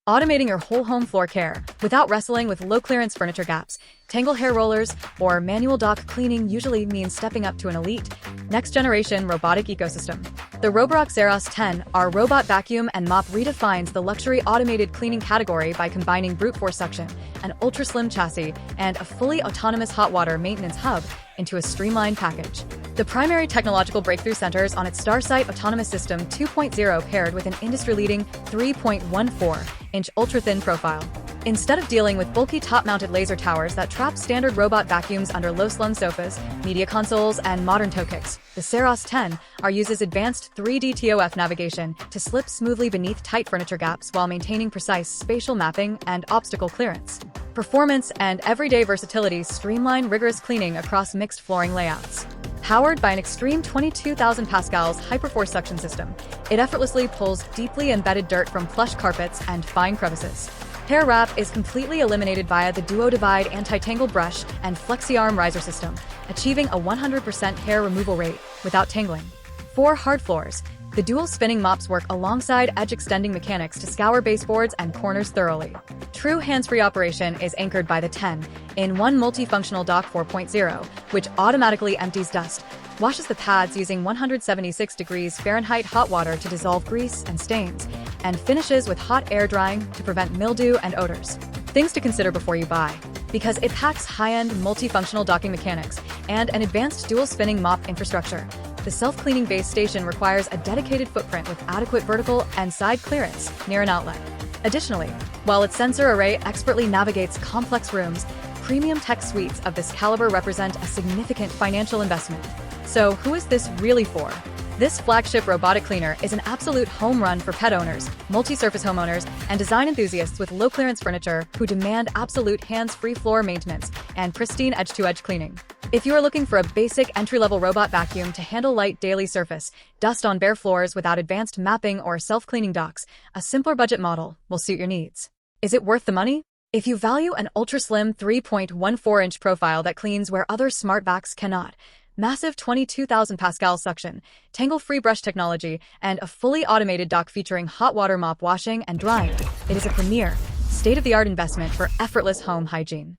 automating your whole home floor care without wrestling with low-clearance furniture gaps. Tangle hair rollers or manual dock cleaning usually means stepping up to an elite, next-generation robotic ecosystem. The Roborock Saros 10R Robot Vacuum and Mop redefines the luxury automated cleaning category by combining brute force suction, an ultra-slim chassis, and a fully autonomous hot water maintenance hub into a streamlined package. The primary technological breakthrough centers on its StarSight Autonomous System 2.0 paired with an industry-leading 3.14-inch ultra-thin profile. Instead of dealing with bulky top-mounted laser towers that trap standard robot vacuums under low-slung sofas, media consoles, and modern toe kicks, the Saros 10R uses advanced 3D TOF navigation to slip smoothly beneath tight furniture gaps while maintaining precise spatial mapping and obstacle clearance. Performance and everyday versatility streamline rigorous cleaning across mixed flooring layouts. Powered by an extreme 22,000 pascals hyperforce suction system, it effortlessly pulls deeply embedded dirt from plush carpets and fine crevices. Hair wrap is completely eliminated via the Duo Divide anti-tangle brush and FlexiArm riser system, achieving a 100% hair removal rate without tangling. For hard floors, the dual spinning mops work alongside edge-extending mechanics to scour baseboards and corners thoroughly. True hands-free operation is anchored by the 10-in-1 multifunctional dock 4.0, which automatically empties dust, washes the pads using 176 degrees Fahrenheit hot water to dissolve grease and stains, and finishes with hot air drying to prevent mildew and odors. Things to consider before you buy. Because it packs high-end multifunctional docking mechanics and an advanced dual spinning mop infrastructure, the self-cleaning base station requires a dedicated footprint with adequate vertical and side clearance near an outlet. Additionally, while its sensor array expertly navigates complex rooms, premium tech suites of this caliber represent a significant financial investment. So who is this really for? This flagship robotic cleaner is an absolute home run for pet owners, multi-surface homeowners, and design enthusiasts with low-clearance furniture who demand absolute hands-free floor maintenance and pristine edge-to-edge cleaning. If you are looking for a basic entry-level robot vacuum to handle light daily surface dust on bare floors without advanced mapping or self-cleaning docks, a simpler budget model will suit your needs. Is it worth the money? If you value an ultra-slim 3.14-inch profile that cleans where other smart vacs cannot, massive 22,000 pascal suction, tangle-free brush technology, and a fully automated dock featuring hot water mop washing and drying, it is a premier, state-of-the-art investment for effortless home hygiene.